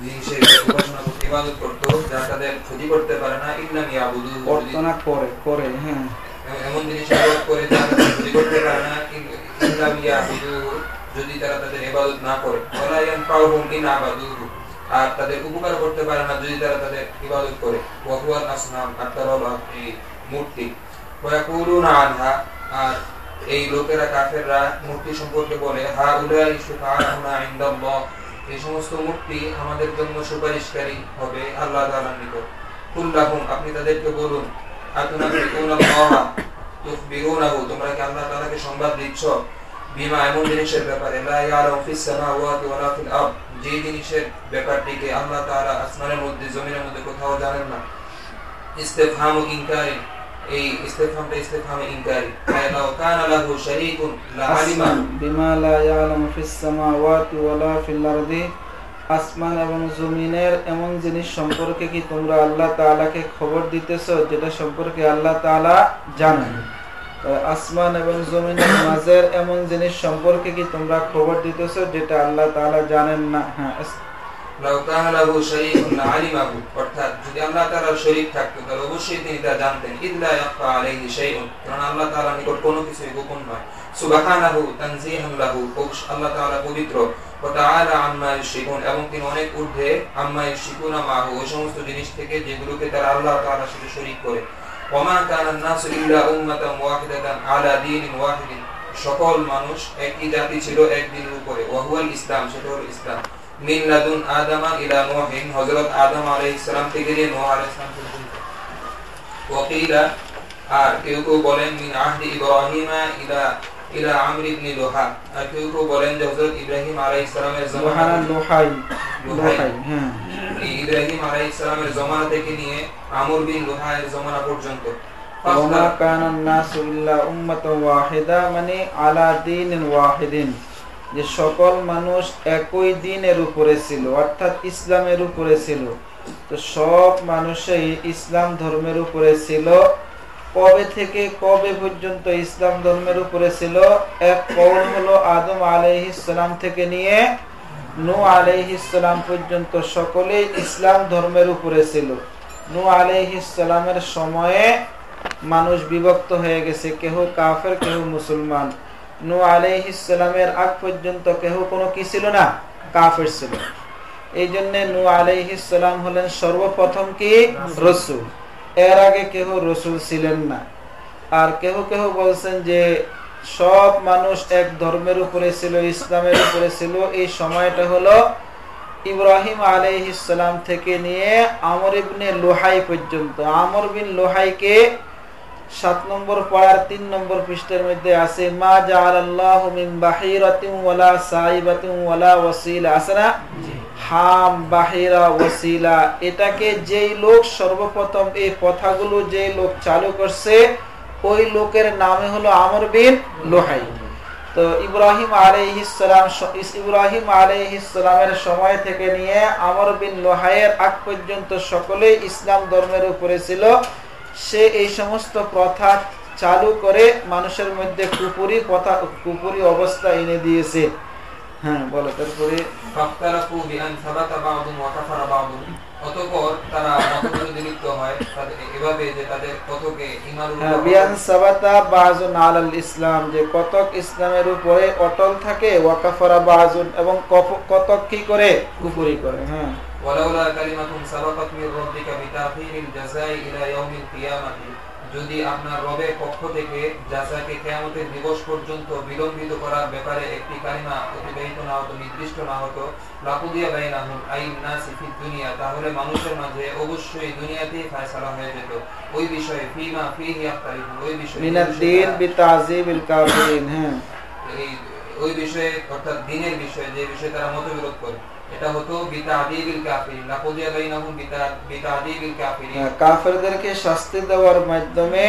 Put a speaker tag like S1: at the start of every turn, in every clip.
S1: জিনিসের উপাসনা করতে ইবাদত করত যা তাদের ক্ষতি করতে পারে না, ইল্লা ইয়াবুদু
S2: প্রার্থনা করে হ্যাঁ,
S1: এমন জিনিস ইবাদত করে যা তাদের ক্ষতি করতে পারে না, ইল্লা ইয়াবুদু যদি তারা তাদের ইবাদত না করে, ওয়ালা ইয়ানফাউহুম ইন আবাদুহু আর তাদের উপকার করতে পারে না যদি তারা তাদের ইবাদত করে, ওয়া হুয়াল আসনাম আর তারা হলো এই মূর্তি, ওয়া ইয়াকুলুনা আনহা আর এই লোকেরা কাফেররা মূর্তি সম্পর্কে বলে, হা উলাই শুফাআনা ইনদাল্লাহ এই সমস্ত মূর্তি আমাদের জন্য সুপারিশকারী হবে আল্লাহ তাআলার নিকট। কুল্লাহুম আপনি তাদেরকে বলুন, আতুনাবিকুনাল্লাহ তুখবিরুনাহু তোমরা কি আল্লাহ তাআলাকে সংবাদ দিচ্ছ, বিমা এমন জিনিসের ব্যাপারে লা ইয়ালামু ফিস সামাওয়াতি ওয়ালা ফিল আরদ যে জিনিসের ব্যাপারটিকে আল্লাহ তাআলা আসমানের মধ্যে জমিনের মধ্যে কোথাও জানেন না। ইস্তিফহামু ইনকারি এই ইস্তিফহামটা ইস্তিফহামে ইনকারি, লাউ কানা লাহু শারীকুন লা আলিমা
S2: বিমা লা ইয়ালামু ফিস সামাওয়াতি ওয়ালা ফিল আরদি আসমান এবং জমিনের এমন জিনিস সম্পর্কে কি তোমরা আল্লাহ তাআলাকে খবর দিতেছো যেটা সম্পর্কে আল্লাহ তাআলা জানেন। আসমান এবং জমিনের মাঝের এমন জিনিস সম্পর্কে কি তোমরা খবর দিতেছো যেটা আল্লাহ তাআলা জানেন না। হ্যাঁ,
S1: লাউ কানা লাহু শারীকুন লা আলিমাহু অর্থাৎ যদি আল্লাহ তাআলার শরীক থাকতো তাহলে অবশ্যই তিনি তা জানতেন। ইল্লা ইয়াখফা আলাইহি শাইউন কারণ আল্লাহ তাআলার নিকট কোনো কিছুই গোপন নয়। সুবহানাহু তানজিহান লাহু আল্লাহ তাআলা পবিত্র, ওয়া তাআলা আম্মা ইউশরিকুন এবং তিনি অনেক ঊর্ধ্বে আম্মা ইউশরিকুনা মাহু ওই সমস্ত জিনিস থেকে যেগুলোকে তারা আল্লাহ তাআলার সাথে শরীক করে। ওয়া মা কানা আন-নাসু ইল্লা উম্মাতান ওয়াহিদাতান আলা দীনিন ওয়াহিদিন সকল মানুষ একই জাতি ছিল এক দিনের উপরে, ওয়া হুয়াল ইসলাম সেটা হলো ইসলাম। মিন লাদুন আদামা ইলা নূহিন হযরত আদম আলাইহিস সালাম থেকে নিয়ে নূহ আলাইহিস সালাম পর্যন্ত। ওয়াকিলা আর কেউ কেউ বলেন মিন আহদি ইব্রাহিমা ইলা আমর ইবনে লুহা আর কেউ কেউ বলেন যে হযরত ইব্রাহিম আলাইহিস সালামের জমানা
S2: লোহাই হ্যাঁ
S1: ইব্রাহিম আলাইহিস সালামের জমানা থেকে নিয়ে আমর বিন লুহায়ের জমানা পর্যন্ত।
S2: ওয়া কানা নাসু ইল্লা উম্মাতান ওয়াহিদা মানে আলা দীনিন ওয়াহিদিন যে সকল মানুষ একই দিনের উপরে ছিল অর্থাৎ ইসলামের উপরে ছিল। তো সব মানুষই ইসলাম ধর্মের উপরে ছিল। কবে থেকে কবে পর্যন্ত ইসলাম ধর্মের উপরে ছিল? এক কওল হলো আদম আলাইহিস সালাম থেকে নিয়ে নূহ আলাইহিস সালাম পর্যন্ত সকলেই ইসলাম ধর্মের উপরে ছিল। নূহ আলাইহিস সালামের সময়ে মানুষ বিভক্ত হয়ে গেছে, কেহ কাফের কেহ মুসলমান। নূহ আলাইহিস সালামের আগ পর্যন্ত কেহ কোনো কি ছিল না, কাফের ছিল। এই জন্য নূহ আলাইহিস সালাম হলেন সর্বপ্রথম কি রাসূল, এর আগে কেহ রাসূল ছিলেন না। আর কেহ কেহ বলছেন যে সব মানুষ এক ধর্মের উপরে ছিল, ইসলামের উপরে ছিল। এই সময়টা হলো ইব্রাহিম আলাইহিস সালাম থেকে নিয়ে আমর ইবনে লুহাই পর্যন্ত। আমর বিন লুহাইকে 7 নম্বর পারার 3 নম্বর পৃষ্ঠার মধ্যে আছে মা জাআলাল্লাহু মিন বাহিরাতিন ওয়ালা সাইবাতিন ওয়ালা ওয়াসিলা আছে না, হাম বাহিরা ওয়াসিলা। এটাকে যেই লোক সর্বপ্রথম এই কথাগুলো যেই লোক চালু করছে ওই লোকের নামে হলো আমর বিন লুহাই। তো ইব্রাহিম আলাইহিস সালামের সময় থেকে নিয়ে আমর বিন লুহাইয়ের আগ পর্যন্ত সকলেই ইসলাম ধর্মের উপরে ছিল। সে এই সমস্ত প্রথা চালু করে মানুষের মধ্যে কুপুরি অবস্থা এনে দিয়েছে। হ্যাঁ বলো তারপরে
S1: অতঃপর তারা মতবিরোধে লিপ্ত হয় এভাবে যে তাদের কতকে
S2: বিয়ান সাবাতা বাযুন আলাল ইসলাম যে কতক ইসলামের উপরে অটল থাকে, ওয়া কাফারা বাযুন এবং কতক কি করে কুফরি করে। হ্যাঁ
S1: ওয়ালাউলা কালিমাতুন সাবাকাত মির রাব্বিকা বিতাখিরিল জাযাই ইলা ইয়াউমিল কিয়ামাতি যদি আপনার রবের পক্ষ থেকে জাযাকে কিয়ামতের দিবস পর্যন্ত বিলম্বিত করার ব্যাপারে একটি কালিমা অতিবাহিত না হতো, নির্দিষ্ট না হতো, লাকুদিয়া বাইনাহুম আইন নাসি ফিদ দুনিয়া তাহলে মানুষের মাঝে অবশ্যই দুনিয়াতেই ফয়সালা হয়ে যেত ওই বিষয়ে ফিমা ফিহি আখতারিফুন ওই বিষয়ে
S2: মিনাদ দ্বীন বিতাযীবিল কাফিরিন। হ্যাঁ
S1: এই ওই বিষয়ে অর্থাৎ দ্বীনের বিষয়ে যে বিষয়ে তারা মতবিরোধ করে এটা হতো বিতাযীবিল কাফিরিন লাকুদিয়া বাইনাহুম বিতাযীবিল কাফিরিন
S2: কাফেরদেরকে শাস্তি দেওয়ার মাধ্যমে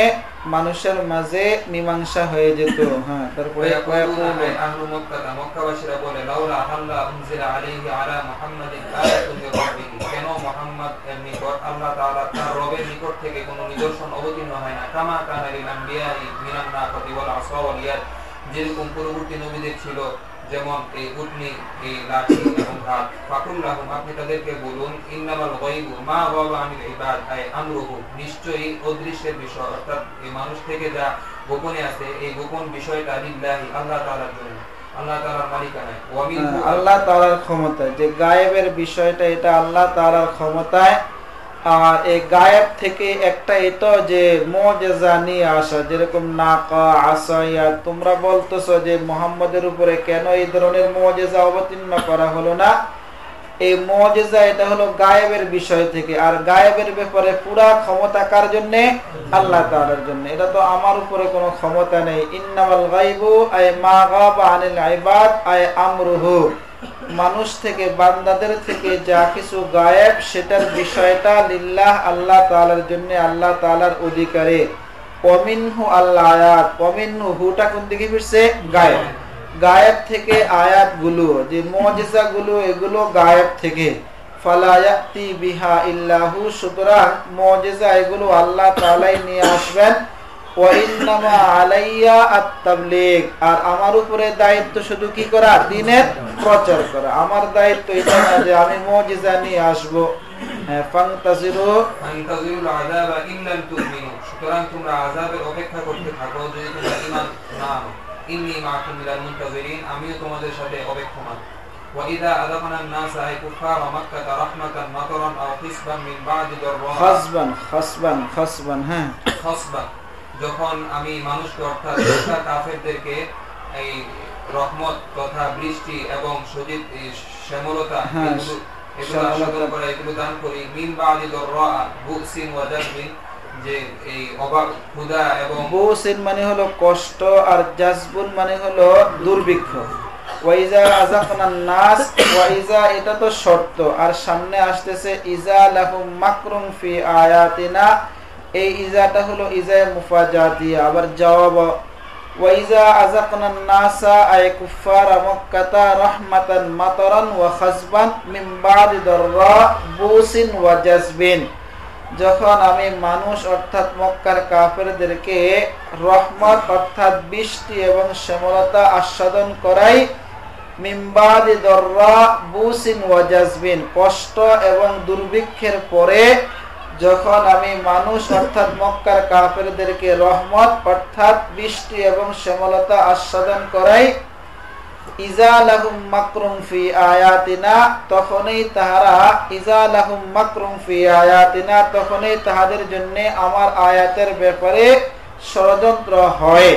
S2: মানুষের মাঝে মীমাংসা হয়ে যেত। হ্যাঁ তারপরে
S1: আহলু মক্কা মক্কাবাসীরা বলে লাউলা হাল্লা উনজিলা আলাইহি আলা মুহাম্মাদিন আয়াতুন মির রাব্বিহি কেন মুহাম্মদ এর নিকট আল্লাহ তাআলা তার রবের নিকট থেকে কোনো নিদর্শন অবতীর্ণ হয় না। কামা কানা লিল আমবিয়াই মিনান নাকাতি ওয়াল আসা ওয়াল ইয়াদ যেরকম পূর্ববর্তী নবীদের ছিল যেমন এই উটনি, এই লাঠি এবং ঘাত। ফাকুল্লাহুম, আপনি তাদেরকে বলুন, ইন্নামাল গায়বু মা গাবা আনিল ইবাদ আই আমরুহু, নিশ্চয়ই অদৃশ্যের বিষয় অর্থাৎ এই মানুষ থেকে যা গোপনে আছে এই গোপন বিষয়টা লিল্লাহি, আল্লাহ তাআলার জন্য, আল্লাহ তাআলার মালিকানায়। ওয়া মিনহু,
S2: আল্লাহ তাআলার ক্ষমতায়, যে গায়েবের বিষয়টা এটা আল্লাহ তাআলার ক্ষমতায়। আর এই গায়েব থেকে একটা এটা যে মুজিজা নিয়ে আসা, যেরকম নাকা, আসাইয়া, তোমরা বলতেছো যে মুহাম্মদের উপরে কেন এই ধরনের মুজিজা অবতীর্ণ করা হলো না, এই মুজিজা এটা হলো গায়েবের বিষয় থেকে। আর গায়েবের ব্যাপারে পুরা ক্ষমতা কার জন্য? আল্লাহ তাআলার জন্য। এটা তো আমার উপরে কোনো ক্ষমতা নেই। ইন্নামাল গায়বু আই মা গাবা আনিল ইবাদ আই আমরুহু, মানুষ থেকে বান্দাদের থেকে যা কিছু গায়েব সেটার বিষয়টা লিল্লাহ, আল্লাহ তাআলার জন্য, আল্লাহ তাআলার অধিকারে। ওয়ামিনহু আল আয়াত, ওয়ামিনহু হুটা কোন দিকে ফিরছে? গায়েব। গায়েব থেকে আয়াতগুলো, যে মুজিজাগুলো, এগুলো গায়েব থেকে। ফালা ইয়াতি বিহা ইল্লাহু, সুতরাং মুজিজা এগুলো আল্লাহ তাআলাই নিয়ে আসবেন। ওয়া ইন্নামা আলাইয়া আত-তাবলীগ, আর আমার উপরে দায়িত্ব শুধু কি করা? দ্বীনের প্রচার করা। আমার দায়িত্ব এটা না যে আমি মুজিজা নিয়ে আসব। ফান্তাজিরু
S1: ফান্তাজিরুল আযাবা ইল্লাম তুমিনু, সুতরাং তোমরা আযাবের অপেক্ষা করতে থাকো যদি তোমরা ঈমান না আনো। ইন্নী মাআকুম মিনাল মুনতাজিরিন, আমিও তোমাদের সাথে অপেক্ষমান। ওয়া ইযা আযাকনা আন-নাসা আই কুফারা মাক্কাতা রাহমাতান মাতারান আও খিসবান মিন বা'দি দাররা, খাসবান খাসবান, যখন আমি মানুষকে অর্থাৎ কাফেরদেরকে এই রহমত তথা বৃষ্টি এবং সজীব শ্যামলতা এগুলো আস্বাদন করা, এগুলো দান করি। মিন বা'দি দাররা বুসিন ওয়া জাজবিন, যে এই অভাব, ক্ষুধা এবং
S2: বুসিন মানে হলো কষ্ট, আর জাজবুন মানে হলো দুর্ভিক্ষ। ওয়াইজা আযাকনান নাস, ওয়াইজা এটা তো শর্ত, আর সামনে আসতেছে ইজা লাহুম মাকরুম ফি আয়াতিনা, এই ইজাটা হলো ইজা মুফাজাতিয়া, আবার জবাব। ওয়াইজা আযাকনান নাসা আই কুফারা মক্কাতা রাহমাতান মাতারান ওয়া খাসবান মিন বা'দি দাররা বুসিন ওয়া জাজবিন, যখন আমি মানুষ অর্থাৎ মক্কার কাফেরদেরকে রহমত অর্থাৎ বৃষ্টি এবং শ্যামলতা আস্বাদন করাই, মিন বা'দি দাররা বুসিন ওয়া জাজবিন, কষ্ট এবং দুর্ভিক্ষের পরে যখন আমি মানুষ অর্থাৎ মক্কার কাফেরদেরকে রহমত অর্থাৎ বৃষ্টি এবং শ্যামলতা আস্বাদন করাই, ইজা লাহুম মাকরুম ফি আয়াতিনা, তখনই তাহারা, ইজা লাহুম মাকরুম ফি আয়াতিনা, তখনই তাহাদের জন্য আমার আয়াতের ব্যাপারে ষড়যন্ত্র হয়।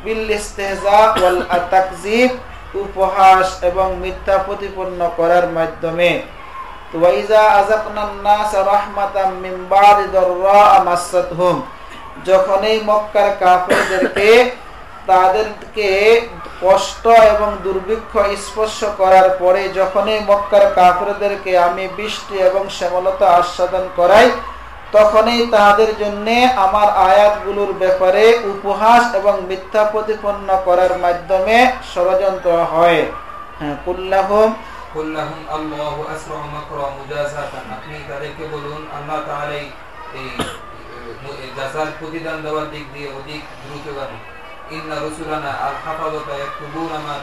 S2: বিল ইস্তিহজা ওয়াল তাকযিব, উপহাস এবং মিথ্যা প্রতিপন্ন করার মাধ্যমে। ওয়াইজা আযাকনান নাস রাহমাতাম মিন বা'দি দাররা মাসাতহুম, যখনই মক্কার কাফেরদেরকে তাদেরকে কষ্ট এবং দুর্ভিক্ষ স্পর্শ করার পরে, যখনই মক্কার কাফেরদেরকে আমি বৃষ্টি এবং শ্যামলতা আস্বাদন করাই, তখনই তাদের জন্য আমার আয়াতগুলোর ব্যাপারে উপহাস এবং মিথ্যা প্রতিপন্ন করার মাধ্যমে ষড়যন্ত্র হয়। কুল্লাহুম
S1: আল্লাহু আসরাউ মাকরা মুজাযাতান, আপনি তাদেরকে বলুন আল্লাহ তাআলা এই জাযার প্রতিদান দেওয়ার দিক দিয়ে অধিক দ্রুতগামী। ইন্না রাসূলানা আল-হাফাযাতা ইয়াকতুবুনা মা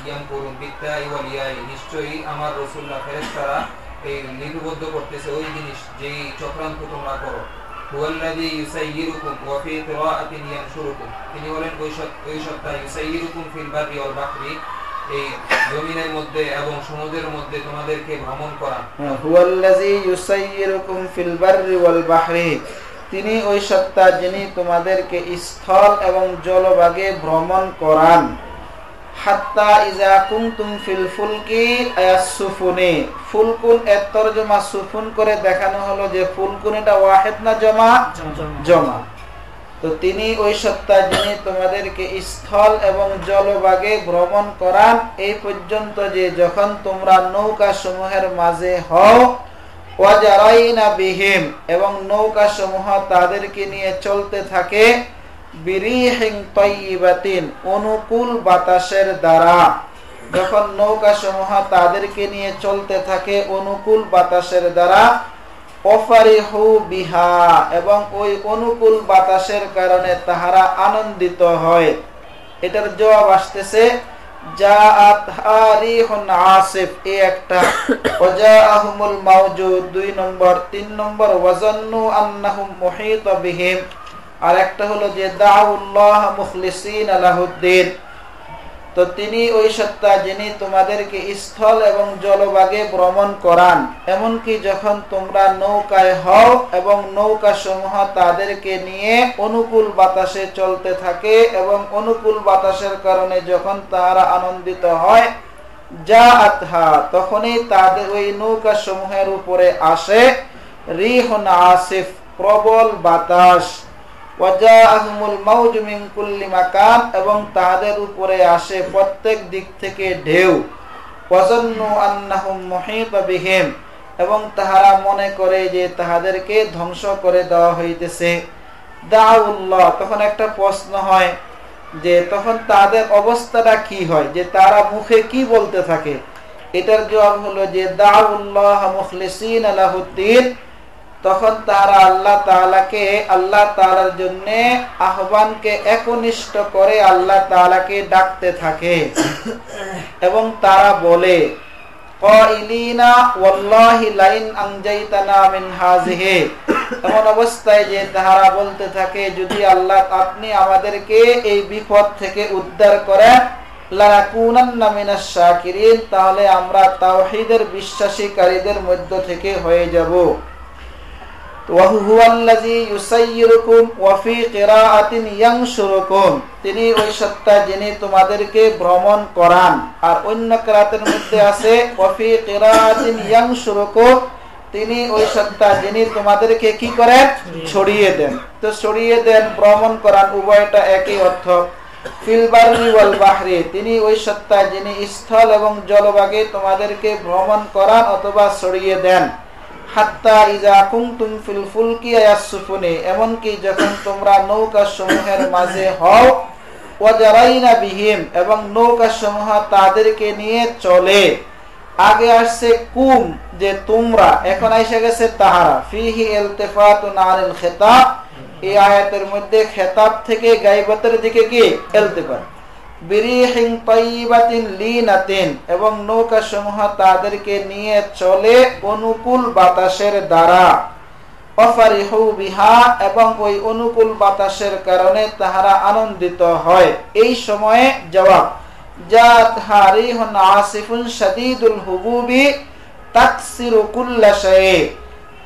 S1: ইয়ামকুরুন বিত্তাই ওয়াল ইয়াই, নিশ্চয়ই আমার রাসূলরা ফেরেশতারা এই লিপিবদ্ধ করতেছে ওই জিনিস যেই চক্রান্ত তোমরা করো। হুয়াল্লাযী ইউসাইয়িরুকুম ওয়া ফি কিরাআতিন ইয়ানশুরুকুম, তিনি বলেন ওই সত্তা ইউসাইয়িরুকুম ফিল বাররি ওয়াল বাহরি, এই জমিনের মধ্যে এবং সমুদ্রের মধ্যে তোমাদেরকে ভ্রমণ করান।
S2: হুয়াল্লাযী ইউসাইয়িরুকুম ফিল বাররি ওয়াল বাহরি, তিনি ওই সত্তা যিনি তোমাদেরকে স্থল এবং জলভাগে ভ্রমণ করান। হাত্তা ইজা কুনতুম ফিল ফুলকি আয়াসুফুনি, ফুলকুন এর তরজমা সুফুন করে দেখানো হলো যে ফুলকুন এটা ওয়াহিদ না জমা। তো তিনি ওই সত্তা যিনি তোমাদেরকে স্থল এবং জলভাগে ভ্রমণ করান, এই পর্যন্ত যে যখন তোমরা নৌকা সমূহের মাঝে হও, ওয়াজারাইনা বিহিম, এবং নৌকা সমূহ তাদেরকে নিয়ে চলতে থাকে, বিরিহিন তাইয়িবাতিন, অনুকূল বাতাসের দ্বারা। যখন নৌকা সমূহ তাদেরকে নিয়ে চলতে থাকে অনুকূল বাতাসের দ্বারা, ওয়াফারিহু বিহা, এবং ওই অনুকূল বাতাসের কারণে তাহারা আনন্দিত হয়। এটার জবাব আসতেছে জাআত হারিহুন আসিফ এই একটা, ওয়াজাআহুমুল মাউজুদ 2 নম্বর। 3 নম্বর ওয়াজান্নু আন্নাহুম মুহিতা বিহিম, আর একটা হলো যে দাউল্লাহ মুখলিসিনা লাহুদ্দিন। তো তিনি ওই সত্তা যিনি তোমাদেরকে স্থল এবং জলভাগে ভ্রমণ করান, এমনকি যখন তোমরা নৌকায় হও এবং নৌকা সমূহ তাদেরকে নিয়ে অনুকূল বাতাসে চলতে থাকে এবং অনুকূল বাতাসের কারণে যখন তারা আনন্দিত হয়, জাআতহা তখনই তাদের ওই নৌকা সমূহের উপরে আসে রিহুন আসিফ প্রবল বাতাস, ওয়াজাআহুমুল মাউজু মিন কুল্লি মাকান এবং তাদের উপরে আসে প্রত্যেক দিক থেকে ঢেউ, ওয়াজান্নু আন্নাহুম মুহিতা বিহিম এবং তাহারা মনে করে যে তাহাদেরকে ধ্বংস করে দেওয়া হইতেছে। দাউল্লাহ তখন একটা প্রশ্ন হয় যে তখন তাদের অবস্থাটা কি হয়, যে তারা মুখে কি বলতে থাকে। এটার জবাব হলো যে দাউল্লাহ মুখলিসিনা লাহুদ্দিন, তখন তারা আল্লাহ তাআলাকে আল্লাহ তাআলার জন্য আহ্বানকে একনিষ্ঠ করে আল্লাহ তাআলাকে ডাকতে থাকে এবং তারা বলে ক্বাইলিনা ওয়াল্লাহি লাইন আনজাইতানা মিন হাযিহি, এমন অবস্থায় যে তারা বলতে থাকে যদি আল্লাহ আপনি আমাদেরকে এই বিপদ থেকে উদ্ধার করেন, লানাকুনান্না মিনাশ শাকিরিন, তাহলে আমরা তাওহীদের বিশ্বাসীকারীদের মধ্য থেকে হয়ে যাব। তিনি ওই সত্তা যিনি তোমাদেরকে ভ্রমণ করান, আর অন্য কিরাতের মধ্যে আছে ওয়াফি কিরাতিন ইয়ানশুরুকুম, তিনি ওই সত্তা যিনি তোমাদেরকে কি করেন, ছড়িয়ে দেন। তো ছড়িয়ে দেন, ভ্রমণ করান, উভয়টা একই অর্থ। ফিল বাররি ওয়াল বাহরি, তিনি ওই সত্তা যিনি স্থল এবং জলভাগে তোমাদেরকে ভ্রমণ করান অথবা ছড়িয়ে দেন। হাত্তা ইজা কুনতুম ফিল ফুলকি ইয়াসফুনি, এমনকি যখন তোমরা নৌকা সমূহের মাঝে হও, ওয়াজারাইনা বিহিম এবং নৌকা সমূহ তাদেরকে নিয়ে চলে। আগে আসছে কুম যে তোমরা, এখন এসে গেছে তাহারা। ফিহি ইলতিফাতুন আনিল খিতাব, এই আয়াতের মধ্যে খেতাব থেকে গায়বতের দিকে কি ইলতিফাত। বিরিহিন তাইয়িবাতিন লিনাতিন, এবং নৌকা সমূহ তাদেরকে নিয়ে চলে অনুকূল বাতাসের দ্বারা। ওয়াফারিহু বিহা, এবং ওই অনুকূল বাতাসের কারণে তাহারা আনন্দিত হয়। এই সময়ে জবাব জাত হারিহুন আসিফুন শাদীদুল হুবুবি তাকসিরু কুল্লা শাই,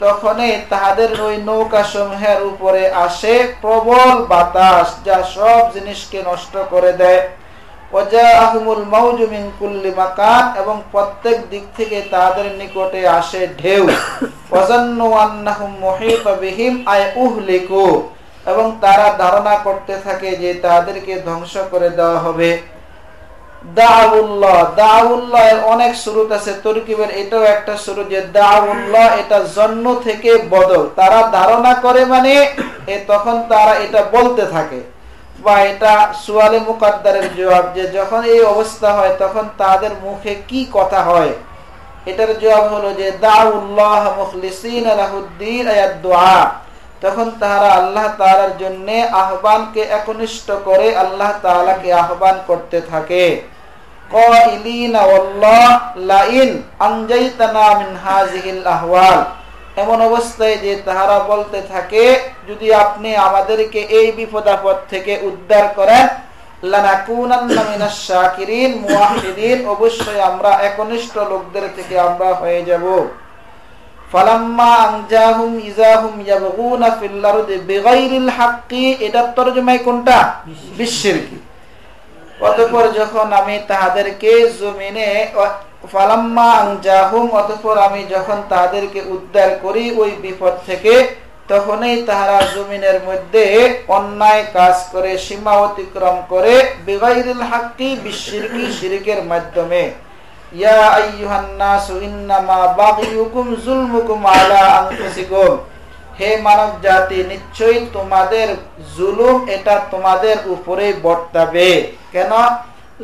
S2: তখনই তাহাদের ওই নৌকা সমূহের উপরে আসে প্রবল বাতাস যা সব জিনিসকে নষ্ট করে দেয়। ওয়াজাআহুমুল মাউজু মিন কুল্লি মাকান, এবং প্রত্যেক দিক থেকে তাদের নিকটে আসে ঢেউ। ওয়াজান্নু আন্নাহুম মুহিতা বিহিম আয় উহলিকু, এবং তারা ধারণা করতে থাকে যে তাদেরকে ধ্বংস করে দেওয়া হবে। দাউল্লাহ, দাউল্লাহ এর অনেক সুরুত আছে, তরকিবের এটাও একটা সুরুত যে দাউল্লাহ এটা জন্য থেকে বদল, তারা ধারণা করে মানে তখন তারা এটা বলতে থাকে, বা এটা সুয়ালে মুকাদ্দারের জবাব যে যখন এই অবস্থা হয় তখন তাদের মুখে কি কথা হয়। এটার জবাব হলো যে দাউল্লাহ মুখলিসিনা লাহুদ্দিন আয়াত দুআ, তখন তারা আল্লাহ তাআলার জন্য আহ্বানকে একনিষ্ঠ করে আল্লাহ তাআলাকে আহ্বান করতে থাকে। ক্বাইলিনা ওয়াল্লাহ লাইন আনজাইতানা মিন হাযিহিল আহওয়াল, এমন অবস্থায় যে তাহারা বলতে থাকে যদি আপনি আমাদেরকে এই বিপদ আপদ থেকে উদ্ধার করেন, লানাকুনান্না মিনাশ শাকিরিন মুওয়াহহিদিন, অবশ্যই আমরা একনিষ্ঠ লোকদের থেকে আমরা হয়ে যাব। ফালাম্মা আনজাহুম ইজাহুম ইয়াবগুনা ফিল আরদি বিগাইরিল হাক্কি, এটা তরজমা কোনটা? বিশিরকি। অতঃপর যখন আমি তাহাদেরকে জমিনে, ফালাম্মা আনজাহুম, অতঃপর আমি যখন তাদেরকে উদ্ধার করি ওই বিপদ থেকে, তখনই তাহারা জমিনের মধ্যে অন্যায় কাজ করে, সীমা অতিক্রম করে, বিগাইরিল হাক্কি বিশিরকি, শিরকের মাধ্যমে। ইয়া আইয়ুহান নাসু ইন্নামা বাগিয়ুকুম যুলমুকুম আলা আনফুসিকুম, হে মানব জাতি, নিশ্চয়ই তোমাদের জুলুম এটা তোমাদের উপরে বর্তাবে। কেন?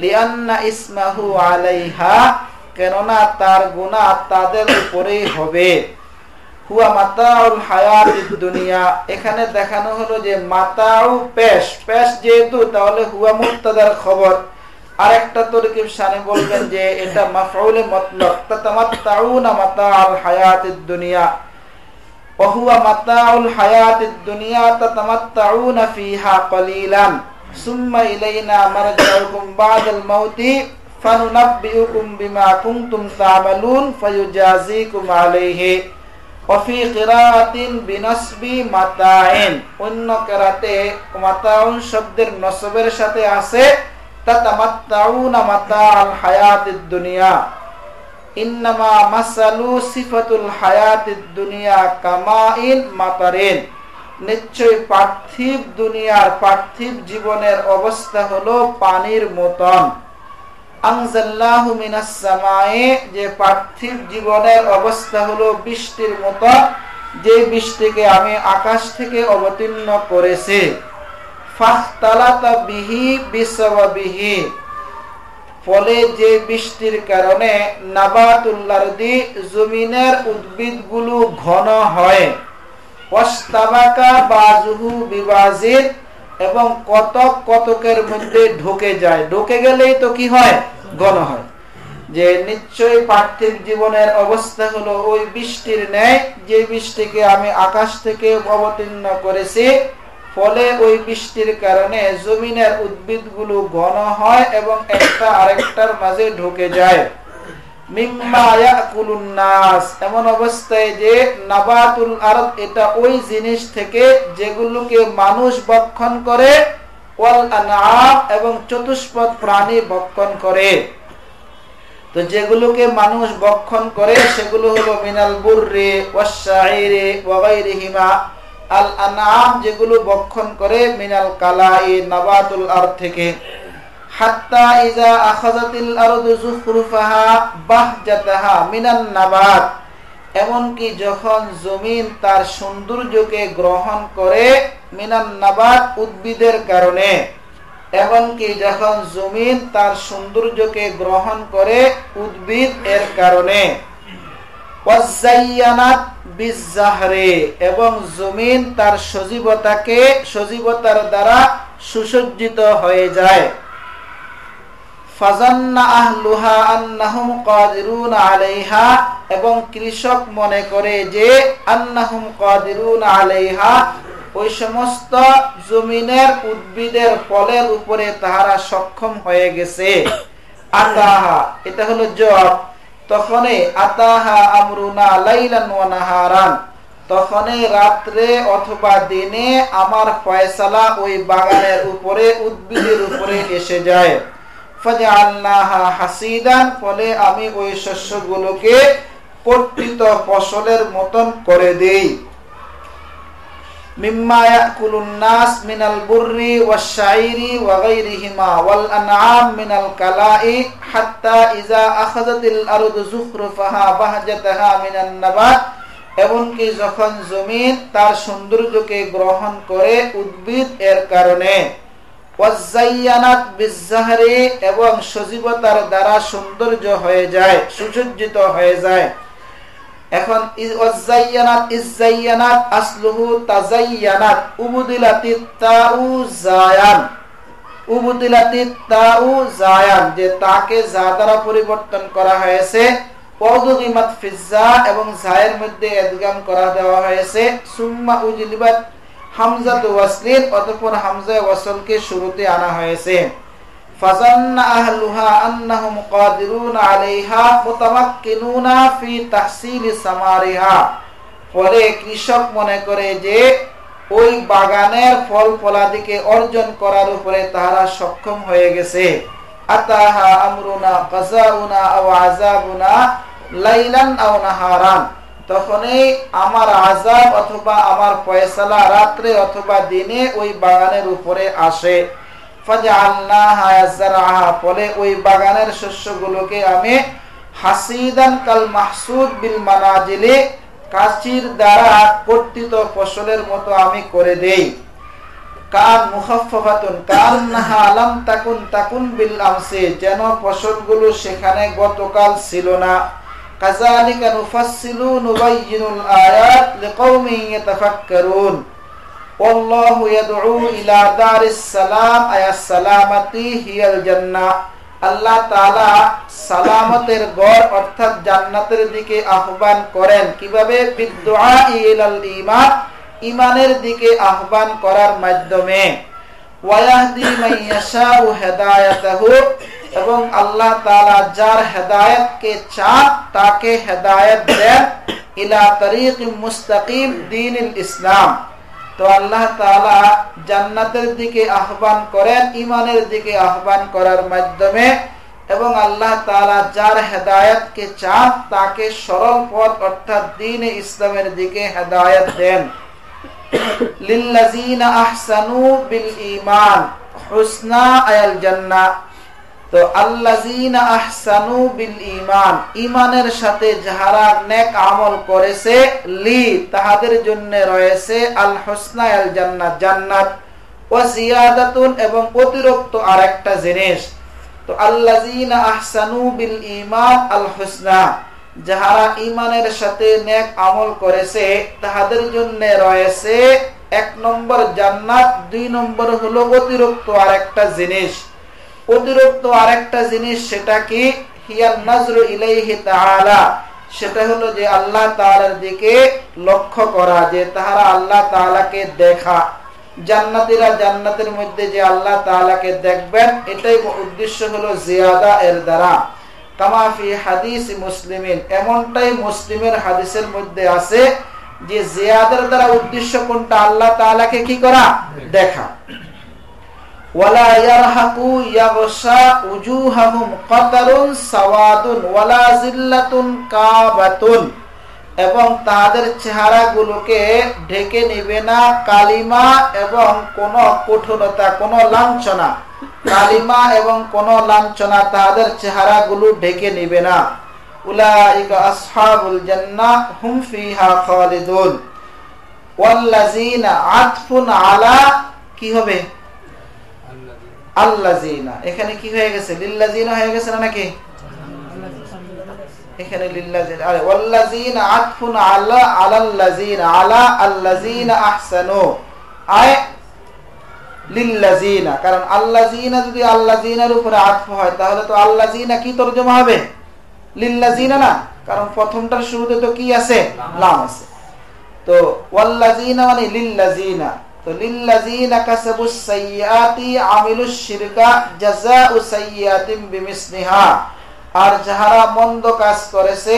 S2: লিআন্না ইসমাহু আলাইহা, কেননা তার গুনাহ তাদের উপরেই হবে। হুয়া মাতাউল হায়াতিদ দুনিয়া, এখানে দেখানো হলো যে মাতাউ পেশ, পেশ যেহেতু তাহলে হুয়া মুবতাদার খবর, আরেকটা তরকিব শানে বলবেন যে এটা মাফউলে মুতলাক, তাতামাত্তাউনা মাতাআল হায়াতিদ দুনিয়া ওয়া হুয়া মাতাউল হায়াতিদ দুনিয়া তাতামাত্তাউনা ফিহা কলিলান সুম্মা ইলাইনা মারজিউকুম বাদাল মাউতি ফানুনাব্বিউকুম বিমা কুনতুম তা'মালুন ফায়ুজাযীকুম আলাইহি ওয়া ফি কিরাআতিন বিনাসবি মাতাইন, অন্য কিরাতে মাতাউন শব্দের নসবের সাথে আছে তাতামাত্তাউনা মাতাআল হায়াতিদ দুনিয়া। ইন্নামা মাসালু সিফাতুল হায়াতিদ দুনিয়া কামাইন মাতারিন, নিশ্চয় পার্থিব দুনিয়ার পার্থিব জীবনের অবস্থা হলো পানির মতন। আনজাল্লাহু মিনাস সামায়ে, যে পার্থিব জীবনের অবস্থা হলো বৃষ্টির মতন, যে বৃষ্টিকে আমি আকাশ থেকে অবতীর্ণ করেছি। ফাখতালাতা বিহি বিসাওয়াবিহি, ফলে যে বৃষ্টির কারণে নাবাতুল আরদি জমিনের উদ্ভিদগুলো ঘন হয়। ওয়াস্তাবাকা বাজুহু বিবাজির, এবং কতক কতকের মধ্যে ঢুকে যায়, ঢুকে গেলেই তো কি হয়, ঘন হয়। যে নিশ্চয়ই পার্থিব জীবনের অবস্থা হলো ওই বৃষ্টির ন্যায়, যে বৃষ্টিকে আমি আকাশ থেকে অবতীর্ণ করেছি, ফলে ওই বৃষ্টির কারণে জমিনের উদ্ভিদগুলো ঘন হয় এবং একটা আরেকটার মাঝে ঢুকে যায়। মিম্মা ইয়াকুলুন নাস, এমন অবস্থায় যে নাবাতুল আরদ এটা ওই জিনিস থেকে যেগুলোকে মানুষ ভক্ষণ করে, ওয়াল আনআম, এবং চতুষ্পদ প্রাণী ভক্ষণ করে। তো যেগুলোকে মানুষ ভক্ষণ করে সেগুলো হলো মিনাল বুররি ওয়াশ শাইরি ওয়া গায়রিহিমা। আল আনআম যেগুলো ভক্ষণ করে মিনাল কালাই, নাবাতুল আরদ থেকে। হাত্তা ইজা আখাযাতিল আরদু যুখরুফাহা বাহজাতাহা মিনান নাবাত, এমনকি যখন জমিন তার সৌন্দর্যকে গ্রহণ করে, মিনান নাবাত উদ্ভিদের কারণে, এমনকি যখন জমিন তার সৌন্দর্যকে গ্রহণ করে উদ্ভিদ এর কারণে। ওয়াজাইয়ানাত বিজাহরে, এবং জমিন তার সজীবতার দ্বারা সুসজ্জিত হয়ে যায়। ফাজান্না আহলুহা আন্নাহুম কাদিরুন আলাইহা, এবং কৃষক মনে করে যে আন্নাহুম কাদিরুন আলাইহা, ওই সমস্ত জমিনের উদ্ভিদের ফলের উপরে তাহারা সক্ষম হয়ে গেছে। আতাহা, এটা হলো জবাব। তখনই আতাহা আমরুনা লাইলান ওয়া নাহারান, তখনই রাত্রে অথবা দিনে আমার ফয়সালা ওই বাগানের উপরে, উদ্ভিদের উপরে এসে যায়। ফাজআলনাহা হাসিদান, ফলে আমি ওই শস্যগুলোকে কর্তিত ফসলের মতন করে দেই। মিম্মা ইয়াকুলুন নাস মিনাল বুররি ওয়াশ শাইরি ওয়া গায়রিহিমা ওয়াল আনআম মিনাল কালাই হাত্তা ইজা আখাযাতিল আরদু যুখরুফাহা বাহজাতাহা মিনান নাবাত, এমনকি যখন জমিন তার সৌন্দর্যকে গ্রহণ করে উদ্ভিদ এর কারণে। ওয়াজাইয়ানাত বিজাহরি, এবং সজীবতার দ্বারা সৌন্দর্য হয়ে যায়, সুসজ্জিত হয়ে যায়। এখন ওয়াজাইয়ানাত ইজাইয়ানাত আসলুহু তাজাইয়ানাত, উবদিলাতিত তাউ জায়ান, উবদিলাতিত তাউ জায়ান, যে তাকে যা দ্বারা পরিবর্তন করা হয়েছে। ওয়াদুগিমাত ফিজা, এবং জায়ের মধ্যে ইদগাম করা দেওয়া হয়েছে। সুম্মা উজলিবাত হামজাতু ওয়াসলিন, অতঃপর হামজা ওয়াসলকে শুরুতে আনা হয়েছে। ফাজান্না আহলুহা আন্নাহুম কাদিরুন আলাইহা মুতামাক্কিনুনা ফি তাহসিলি সামারিহা, ফলে কৃষক মনে করে যে ওই বাগানের ফল ফলাদিকে অর্জন করার উপরে তাহারা সক্ষম হয়ে গেছে। আতাহা আমরুনা কাযাউনা আও আযাবুনা লাইলান আও নাহারান, তখনই আমার আযাব অথবা আমার ফয়সালা রাত্রে অথবা দিনে ওই বাগানের উপরে আসে। ফাজআলনাহা যারআহা, ফলে ওই বাগানের শস্যগুলোকে আমি হাসিদান কাল মাহসুদ বিল মানাজিলি, কাচির দ্বারা কর্তিত ফসলের মতো আমি করে দেই। কান মুখাফফাতুন কান্নাহা লাম তাকুন বিল আমসি, যেন ফসলগুলো সেখানে গতকাল ছিল না। কাযালিকা নুফাসসিলু নুবাইয়িনুল আয়াত লিকাওমিন ইয়াতাফাক্কারুন। ওয়াল্লাহু ইয়াদউ ইলা দারিস সালাম, আয়াস সালামাতি হিয়াল জান্নাহ, আল্লাহ তাআলা সালামতের গড় অর্থাৎ জান্নাতের দিকে আহ্বান করেন কিভাবে? বিদুআ ইলাল ঈমান, ঈমানের দিকে আহ্বান করার মাধ্যমে। ওয়ায়াহদি মান ইয়াশাউ হিদায়াতাহু, এবং আল্লাহ তাআলা যার হেদায়েতকে চান তাকে হেদায়েত দেন ইলা তরিকিম মুস্তাকিম দীনুল ইসলাম। তো আল্লাহ তাআলা জান্নাতের দিকে আহ্বান করেন ঈমানের দিকে আহ্বান করার মাধ্যমে, এবং আল্লাহ তাআলা যার হেদায়েতকে চান তাকে সরল পথ অর্থাৎ দ্বীনে ইসলামের দিকে হেদায়েত দেন। লিল্লাযিনা আহসানু বিল ঈমান হুসনা আল জান্নাহ। তো আল্লাযিনা আহসানু বিল ঈমান, ঈমানের সাথে যারা নেক আমল করেছে, লি তাদের জন্য রয়েছে আল হুসনা আল জান্নাত, জান্নাত, ওয়া জিয়াদাতুন এবং অতিরিক্ত আরেকটা জিনিস। তো আল্লাযিনা আহসানু বিল ঈমান আল হুসনা, যারা ঈমানের সাথে নেক আমল করেছে তাদের জন্য রয়েছে 1 নম্বর জান্নাত, 2 নম্বর হলো অতিরিক্ত আরেকটা জিনিস। অতিরিক্ত আরেকটা জিনিস সেটা কি? হিয়ান নাজরু ইলাইহি তাআলা, সেটা হলো যে আল্লাহ তাআলার দিকে লক্ষ্য করা, যে তারা আল্লাহ তাআলাকে দেখা। জান্নাতীরা জান্নাতের মধ্যে যে আল্লাহ তাআলাকে দেখবেন, এটাই উদ্দেশ্য হলো জিয়াদা এর দ্বারা। কামা ফি হাদিস মুসলিমিন, এমনটাই মুসলিমের হাদিসের মধ্যে আছে যে জিয়াদার দ্বারা উদ্দেশ্য কোনটা? আল্লাহ তাআলাকে কি করা? দেখা। ওয়ালা ইয়ারহাকু ইয়াগশা উজুহাহুম কাতারুন সাওয়াদুন ওয়ালা জিল্লাতুন কাবাতুন, এবং তাদের চেহারাগুলোকে ঢেকে নেবে না কালিমা এবং কোন কঠোরতা, কোন লাঞ্ছনা। কালিমা এবং কোন লাঞ্ছনা তাদের চেহারাগুলো ঢেকে নেবে না। উলাইকা আসহাবুল জান্নাহ হুম ফিহা খালিদুন। ওয়াল্লাযিনা আতফুন আলা, কি হবে? আল্লাযিনা, এখানে কি হয়ে গেছে? লিল্লাযিনা হয়ে গেছে না নাকি? এখানে লিল্লাযিনা, আরে ওয়াল্লাযিনা আতফুন আলা আলাল্লাযিনা, আলা আল্লাযিনা আহসানু, আয় লিল্লাযিনা। কারণ আল্লাযিনা যদি আল্লাযিনার উপরে আতফ হয় তাহলে তো আল্লাযিনা কি তরজমা হবে? লিল্লাযিনা না, কারণ প্রথমটার শুরুতে তো কি আছে? লাম আছে। তো ওয়াল্লাযিনা মানে লিল্লাযিনা। তো লিল্লাযিনা কাসাবুস সাইয়্যাতি আমিলুশ শিরকা জাযাউ সাইয়্যাতিন বিমিসলিহা, আর যারা মন্দ কাজ করেছে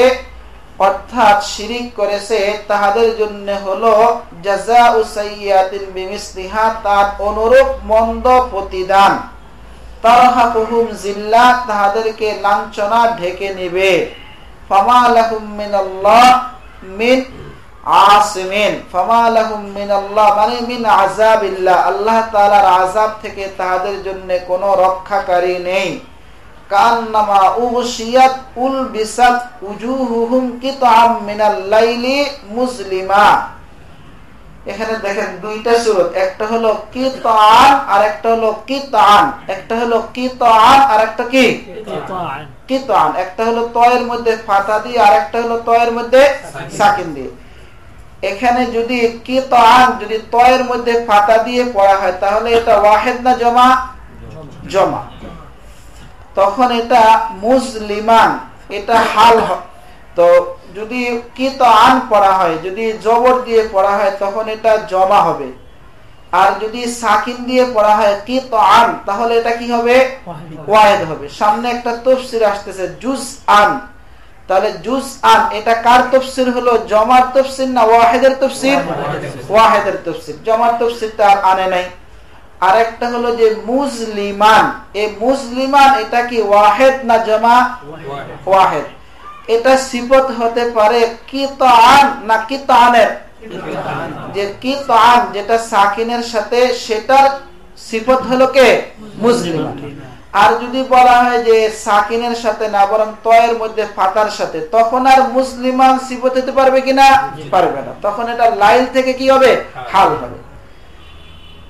S2: অর্থাৎ শিরিক করেছে তাদের জন্য হলো জাযাউ সাইয়্যাতিন বিমিসলিহা, তার অনুরূপ মন্দ প্রতিদান। তারহাকুহুম জিল্লাহ, তাদেরকে লাঞ্ছনা ঢেকে নেবে। ফামা লাহুম মিনাল্লাহ মিন আসিমিন, ফামা লাহুম মিনাল্লাহ মানে মিন আযাবিল্লাহ, আল্লাহ তাআলার আযাব থেকে তাদের জন্য কোনো রক্ষাকারী নেই। কান্নামা উগশিয়াত উলবিসাত উজুহুহুম কিতাম মিনাল লাইলি মুসলিমা। এখানে দেখেন দুইটা সূরত, একটা হলো কিতান আর একটা হলো কিতান। একটা হলো কিতান আর একটা কি? কিতান। একটা হলো তয়ের মধ্যে ফাতা দিয়ে আর একটা হলো তয়ের মধ্যে সাকিন দিয়ে। এখানে যদি কিতান যদি তয়ের মধ্যে ফাতা দিয়ে পড়া হয় তাহলে এটা ওয়াহিদ না জমা? জমা। তখন এটা মুসলিমান, এটা হাল। তো যদি কিতান পড়া হয়, যদি জবর দিয়ে পড়া হয় তখন এটা জমা হবে। আর যদি সাকিন দিয়ে পড়া হয় কিতান তাহলে এটা কি হবে? ওয়াহিদ হবে। সামনে একটা তাফসীর আসতেছে জুজআন, তাহলে জুজআন এটা কার তাফসীর হলো? জমার তাফসীর না ওয়াহিদের তাফসীর? ওয়াহিদের তাফসীর। জমার তাফসীরটা আর আনে নাই। আরেকটা হলো যে মুসলিমান, এই মুসলিমান এটা কি ওয়াহিদ না জমা? ওয়াহিদ। এটা সিফত হতে পারে কিতান না কিতানের, যে কিতান যেটা সাকিনের সাথে সেটার সিফত হলো কে? মুসলিমান। আর যদি বলা হয় যে সাকিনের সাথে না বরং তয়ের মধ্যে ফাতার সাথে, তখন আর মুসলিমান সিফত হতে পারবে কিনা? পারবে না। তখন এটা লাইল থেকে কি হবে? হাল হবে।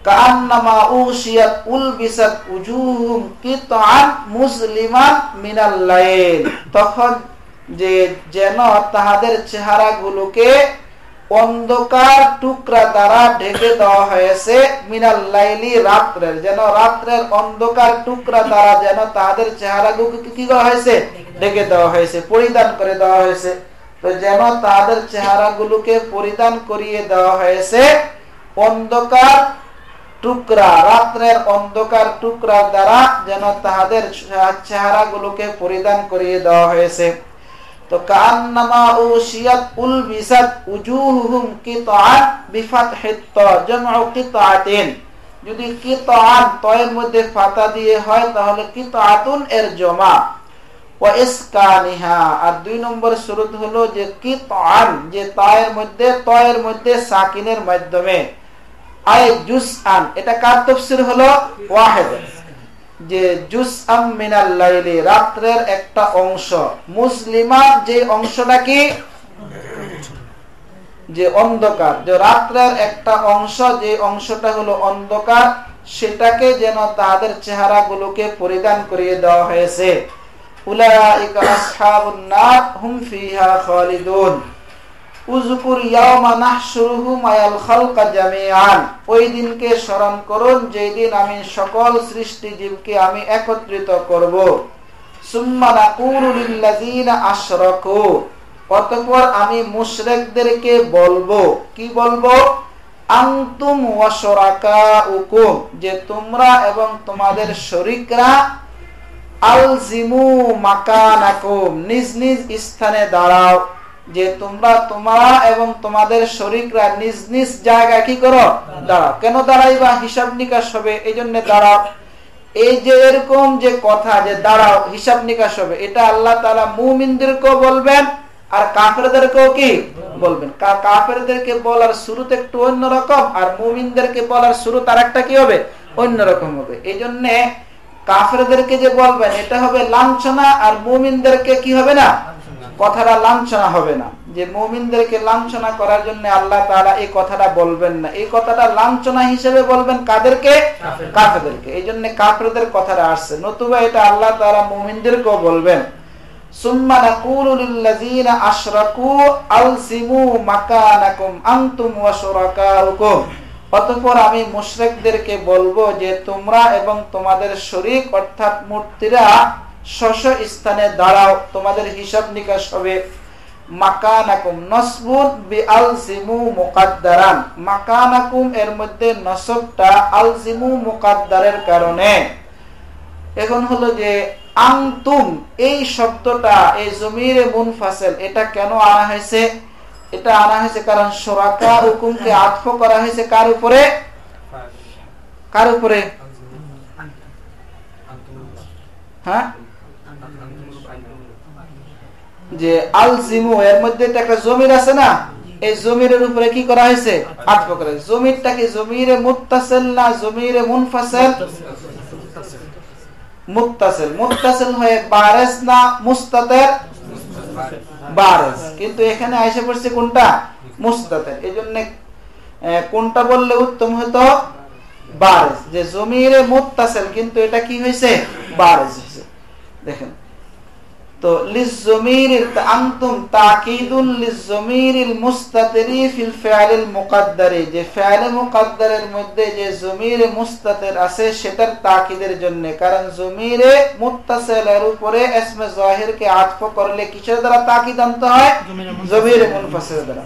S2: কান্নামা উশিয়াত উলবিসাত উজুহুম কিতান মুসলিমান মিনাল লাইল, তখন যে যেন তাহাদের চেহারাগুলোকে অন্ধকার টুকরা দ্বারা ঢেকে দেওয়া হয়েছে, মিনাল লাইলি রাত্রের, যেন রাত্রের অন্ধকার টুকরা দ্বারা যেন তাদের চেহারাগুলোকে কি করা হয়েছে, ঢেকে দেওয়া হয়েছে, পরিধান করে দেওয়া হয়েছে। তো যেন তাদের চেহারাগুলোকে পরিধান করিয়ে দেওয়া হয়েছে অন্ধকার টুকরা, রাত্রের অন্ধকার টুকরা দ্বারা যেন তাদের চেহারাগুলোকে পরিধান করিয়ে দেওয়া হয়েছে। তো কান্নামা উশিয়াত উলবিসাত উজুহুহুম কিতাআন বিফাতহিত তা জামউ কিতাআতিন, যদি কিতাআন তয়ের মধ্যে ফাতা দিয়ে হয় তাহলে কিতাআতুন এর জমা, ওয়া ইসকানিহা। আর 2 নম্বর শুরুত হলো যে কিতাআন, যে তয়ের মধ্যে সাকিনের মাধ্যমে, আই জুসআন, এটা কার তাফসীর হলো ওয়াহিদ, যে জুসআম মিনাল লাইলি, রাত্রের একটা অংশ, মুসলিমা যে অংশটা কি, যে অন্ধকার, যে রাত্রের একটা অংশ, যে অংশটা হলো অন্ধকার, সেটাকে যেন তাদের চেহারাগুলোকে পরিধান করিয়ে দেওয়া হয়েছে। উলাইকা আসহাবুন নার হুম ফিহা খালিদুন। উযকুর ইয়াওমা নাহশুরুহুম আয়াল খালকা জামিআন, ওই দিনকে স্মরণ করুন যেই দিন আমি সকল সৃষ্টি জীবকে আমি একত্রিত করব। সুম্মা নাকুলু লিল্লাযিনা আশরাকু, অতঃপর আমি মুশরিকদেরকে বলবো, কি বলবো, আনতুম ওয়া শুরাকাউকুম, যে তোমরা এবং তোমাদের শরীকরা, আলজিমু মাকানাকুম, নিজ নিজ স্থানে দাঁড়াও, যে তোমরা এবং তোমাদের শরীকরা নিজ নিজ জায়গায় কি করো, দাঁড়াও। কেন দাঁড়াইবা, হিসাব নিকাশ হবে, এই জন্য দাঁড়াও। এই যে এরকম যে কথা যে দাঁড়াও হিসাব নিকাশ হবে, এটা আল্লাহ তাআলা মুমিনদেরকেও বলবেন আর কাফেরদেরকেও কি বলবেন। কাফেরদেরকে বলার শুরুতে একটু অন্যরকম, আর মুমিনদেরকে বলার শুরু তার একটা কি হবে, অন্যরকম হবে। এই জন্য কাফেরদেরকে যে বলবেন এটা হবে লাঞ্ছনা, আর মুমিনদেরকে কি হবে না, কথাটা লাঞ্ছনা হবে না। যে মুমিনদেরকে লাঞ্ছনা করার জন্য আল্লাহ তাআলা এই কথাটা বলবেন না, এই কথাটা লাঞ্ছনা হিসেবে বলবেন কাদেরকে, কাফেরদেরকে। এই জন্য কাফেরদের কথাটা আসছে, নতুবা এটা আল্লাহ তাআলা মুমিনদেরকেও বলবেন। সুম্মা নাকুলু লিল্লাযিনা আশরাকু আলজিমু মাকানাকুম আনতুম ওয়া শুরাকাউকুম, অতঃপর আমি মুশরিকদেরকে বলবো যে তোমরা এবং তোমাদের শরীক অর্থাৎ মূর্তিরা স্ব স্থানে দাঁড়াও, তোমাদের হিসাব নিকাশ হবে। মাকানাকুম নসবুন বিআলজিমু মুকাদ্দারান, মাকানাকুম এর মধ্যে নসবটা আলজিমু মুকাদ্দারের কারণে। এখন হলো যে আনতুম এই শব্দটা, এই জমিরে মুনফাসিল, এটা কেন আনা হয়েছে, এটা আনা হয়েছে কারণ শুরাকা হুকুমকে আতফ করা হয়েছে কার উপরে, কার উপরে, হ্যাঁ, যে আলজিমু এর মধ্যে একটা জমির আছে না, এই জমিরের উপরে কি করা হয়েছে, আতফ করা হয়েছে। জমিরটা কি জমিরে মুত্তাসিল না জমিরে মুনফাসিল, মুত্তাসিল, মুত্তাসিল হয়ে বারিজ না মুস্তাতির, বারিজ, কিন্তু এখানে এসে পড়ছে কোনটা, মুস্তাতির। এইজন্য কোনটা বললে উত্তম হতো, বারিজ, যে জমিরে মুত্তাসিল কিন্তু এটা কি হয়েছে, বারিজ হয়েছে। দেখেন তো লিজমিরিল আনতুম তাকিদুল লিজমিরিল মুস্তাতিরি ফিল ফিআলিল মুকাদ্দারি, যে ফিআল মুকাদ্দারের মধ্যে যে জমিরে মুস্তাতির আছে সেটার তাকিদের জন্য, কারণ জমিরে মুত্তাসিলের উপরে ইসমে জাহিরকে আতফ করলে কিসের দ্বারা তাকিদ আনতে হয়, জমিরে মুনফাসিল দ্বারা।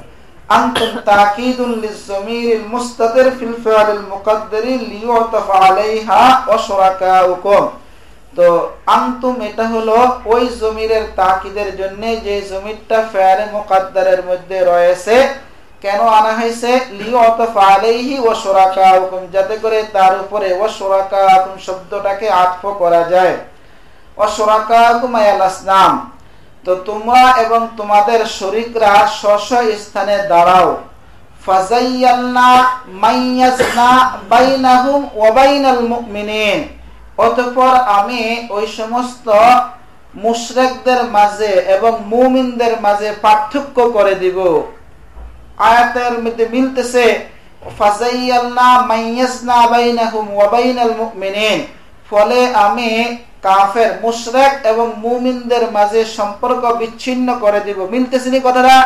S2: আনতুম তাকিদুল লিজমিরিল মুস্তাতির ফিল ফিআলিল মুকাদ্দারি লিয়ুতাফ আলাইহা ওয়া শুরাকাউকুম। তো আনতুম এটা হলো ওই জমিরের তাকিদের জন্য যে জমিরটা ফিআলে মুকাদ্দারের মধ্যে রয়েছে। কেন আনা হয়েছে, লিয়ুতাফ আলাইহি ওয়া শুরাকাউকুম, যাতে করে তার উপরে ওয়া শুরাকাউকুম শব্দটাকে আতফ করা যায়। ওয়া শুরাকাউকুম আল আসনাম, তো তোমরা এবং তোমাদের শরীকরা স্ব স্থানে দাঁড়াও। ফাযায়্যালনা মাইয়াজনা বাইনাহুম ওয়া বাইনাল মুমিনিন, অতঃপর আমি ওই সমস্ত মুশরিকদের মাঝে এবং মুমিনদের মাঝে পার্থক্য করে দিব। আয়াতের মধ্যে মিলতেছে ফাযায়্যালনা মাইয়াজনা বাইনাহুম ওয়া বাইনাল মুমিনিন, ফলে আমি কাফের মুশরিক এবং মুমিনদের মাঝে সম্পর্ক বিচ্ছিন্ন করে দিব। মিলতেছে নি কথাটা,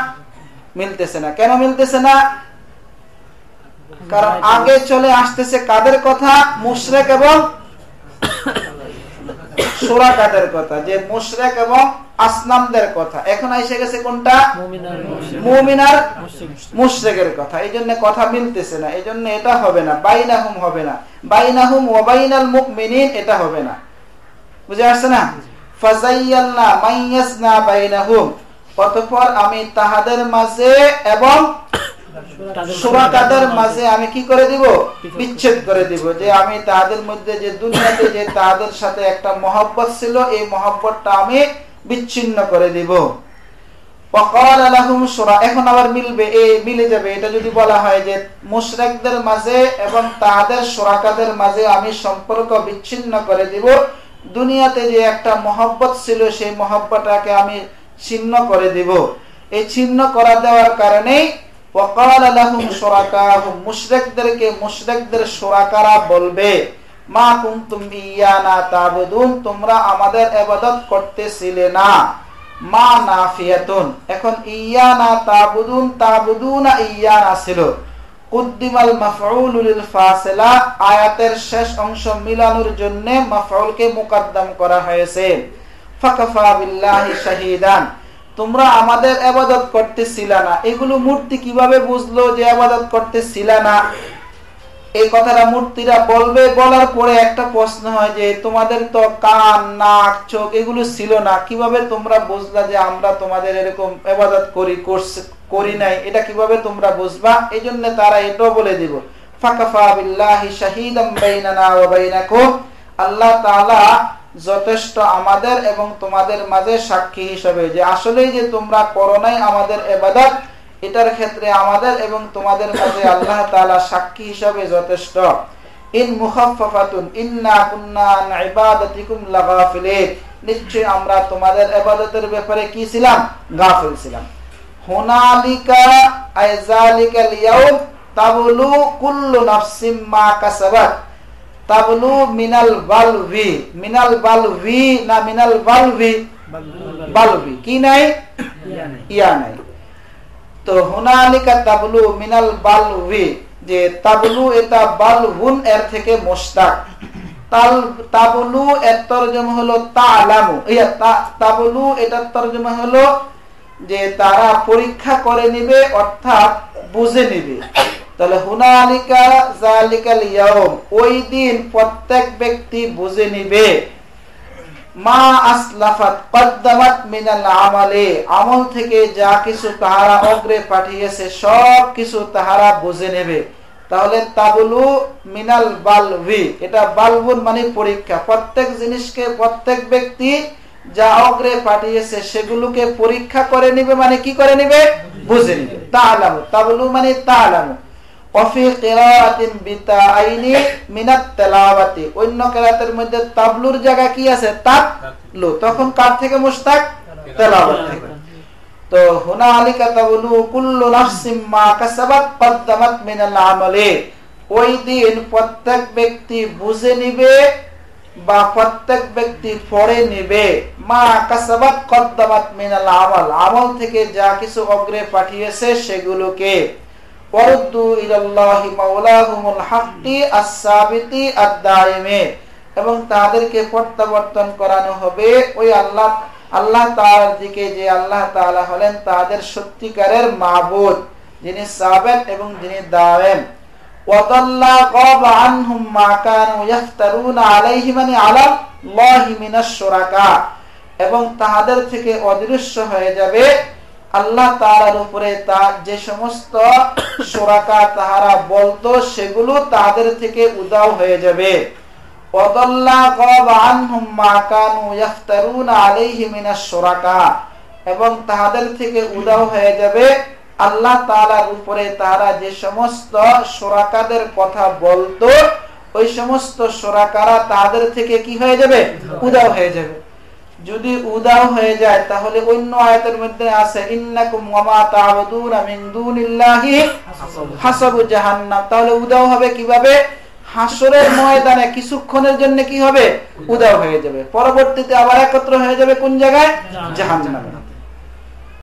S2: মিলতেছে না। কেন মিলতেছে না? কারণ আগে চলে আসতেছে কাদের কথা? মুশরিক এবং শুরাকাদের কথা, যে মুশরিক এবং আসনামদের কথা। এখন এসে গেছে কোনটা? মুমিন আর মুশরিকের কথা। এইজন্য কথা মিলতেছে না। এইজন্য এটা হবে না, বাইনাহুম হবে না, বাইনাহুম ওয়া বাইনাল মুমিনিন এটা হবে না। বুঝে আসছে না? ফাযায়্যালনা মাইয়াসনা বাইনাহুম, অতঃপর আমি তাহাদের মাঝে এবং শুরাকাদের মাঝে আমি কি করে দিব? বিচ্ছেদ করে দিব। যে আমি তাদের মধ্যে যে দুনিয়াতে যে তাদের সাথে একটা মহব্বত ছিল, এই মহব্বতটা আমি বিচ্ছিন্ন করে দিব। ওয়াকাল লাহুম শুরা, এখন আবার মিলবে, এই মিলে যাবে। এটা যদি বলা হয় যে মুশরিকদের মাঝে এবং তাদের শুরাকাদের মাঝে আমি সম্পর্ক বিচ্ছিন্ন করে দিব, দুনিয়াতে যে একটা মহব্বত ছিল সেই মহব্বতটাকে আমি ছিন্ন করে দিব। এই ছিন্ন করা দেওয়ার কারণেই ওয়াকাল লাহুম শুরাকাহুম, মুশরিকদেরকে মুশরিকদের শুরাকারা বলবে, মা কুনতুম ইয়ানা তাবুদুন, তোমরা আমাদের ইবাদত করতেছিলে না। মা নাফিয়াতুন, এখন ইয়ানা তাবুদুন, তাবুদুনা ইয়ানা ছিল। কুদ্দিমাল মাফউল লিল ফাসিলা, আয়াতের শেষ অংশ মিলানোর জন্য মাফউলকে মুকদ্দম করা হয়েছে। ফাকাফা বিল্লাহি শাহীদান, তোমরা আমাদের ইবাদত করতেছিলা না। এগুলো মূর্তি কিভাবে বুঝলো যে ইবাদত করতেছিলা না? এই কথাটা মূর্তিরা বলবে। বলার পরে একটা প্রশ্ন হয় যে তোমাদের তো কান, নাক, চোখ এগুলো ছিল না, কিভাবে তোমরা বুঝলা যে আমরা তোমাদের এরকম ইবাদত করি নাই? এটা কিভাবে তোমরা বুঝবা? এই জন্য তারা এটাও বলে দিব, ফাকাফা বিল্লাহি শাহীদাম বাইনানা ওয়া বাইনাকুম, আল্লাহ তাআলা যথেষ্ট আমাদের এবং তোমাদের মাঝে সাক্ষী হিসেবে, যে আসলেই যে তোমরা করো নাই আমাদের ইবাদত, এটার ক্ষেত্রে আমাদের এবং তোমাদের মাঝে আল্লাহ তাআলা সাক্ষী হিসেবে যথেষ্ট। ইন মুখাফফাতুন ইন্না কুন্না আন ইবাদাতিকুম লাগাফিলিন, নিশ্চয় আমরা তোমাদের ইবাদতের ব্যাপারে কি ছিলাম? গাফিল ছিলাম। হুনালিকা আইযালিকাল ইয়াউম তাবলু কুল্লু নাফসিম মা কাসাবাত, তাবলু মিনাল বালভি, মিনাল বালভি না মিনাল বালভি? বালভি কি নাই? ইয়া নাই। তো হুনালিকা তাবলু মিনাল বালভি, যে তাবলু এটা বালহুন এর থেকে মুশতাক। তাবলু এর তরজমা হলো তাআলামু, তাবলু এটার তরজমা হলো যে তারা পরীক্ষা করে নিবে, অর্থাৎ বুঝে নিবে। তাহলে হুনালিকা যালিকাল ইয়াউম, ওই দিন প্রত্যেক ব্যক্তি বুঝে নিবে, মা আসলাফাত কদ্দামাত মিনাল আমালি, আমল থেকে যা কিছু তাহারা অগ্রে পাঠিয়েছে সব কিছু তাহারা বুঝে নেবে। তাহলে তাবলু মিনাল বালভি, এটা বালবুন মানে পরীক্ষা। প্রত্যেক জিনিসকে প্রত্যেক ব্যক্তি যা অগ্রে পাঠিয়েছে সেগুলোকে পরীক্ষা করে নিবে, মানে কি করে নিবে? বুঝে নিবে। তাআলামু, তাবলু মানে তাআলামু। ওয়াফি কিরাআতিন বিতাআইনি মিনাত তিলাওয়াতি, অন্য কিরাআতের মধ্যে তাবলুর জায়গা কি আছে? তাতলু, তখন কার থেকে মুশতাক? তিলাওয়াত থেকে। তো হুনালিকা তাবলু কুল্লু নাফসিম মা কাসাবাত কদ্দামাত মিনাল আমালি, ওই দিন প্রত্যেক ব্যক্তি বুঝে নিবে বা প্রত্যেক ব্যক্তি পড়ে নিবে, মা কাসাবাত কদ্দামাত মিনাল আমাল, আমল থেকে যা কিছু অগ্রে পাঠিয়েছে সেগুলোকে। ওয়ারুদ্দু ইলাল্লাহি মাওলাহুমুল হাক্কি আস-সাবিতি আদ-দাইমি, এবং তাদেরকে প্রত্যাবর্তন করানো হবে ওই আল্লাহ তাআলার দিকে, যে আল্লাহ তাআলা হলেন তাদের সত্যিকারের মাবুদ, যিনি সাবিত এবং যিনি দায়েম। ওয়াদাল্লা গাবা আনহুম মা কানু ইফতারুনা আলাইহি মানে আলাল্লাহি মিনাশ শুরাকা, এবং তাদের থেকে অদৃশ্য হয়ে যাবে আল্লাহ তাআলার উপরে যে সমস্ত শুরাকা তাহারা বলতো সেগুলো তাদের থেকে উধাও হয়ে যাবে। ওয়াদাল্লা গাবা আনহুম মা কানু ইফতারুনা আলাইহি মিনাশ শুরাকা, এবং তাদের থেকে উধাও হয়ে যাবে আল্লাহ তাআলার উপরে তারা যে সমস্ত শুরাকাদের কথা বলতো, ওই সমস্ত শুরাকারা তাদের থেকে কি হয়ে যাবে? উধাও হয়ে যাবে। যদি উধাও হয়ে যায় তাহলে অন্য আয়াতের মধ্যে আছে ইন্নাকুম ওয়া মা তা'বুদুনা মিন দুনিল্লাহি হাসাবু জাহান্নাম, তাহলে উধাও হবে কিভাবে? হাসরের ময়দানে কিছুক্ষণের জন্য কি হবে? উধাও হয়ে যাবে, পরবর্তীতে আবার একত্র হয়ে যাবে কোন জায়গায়? জাহান্নামে।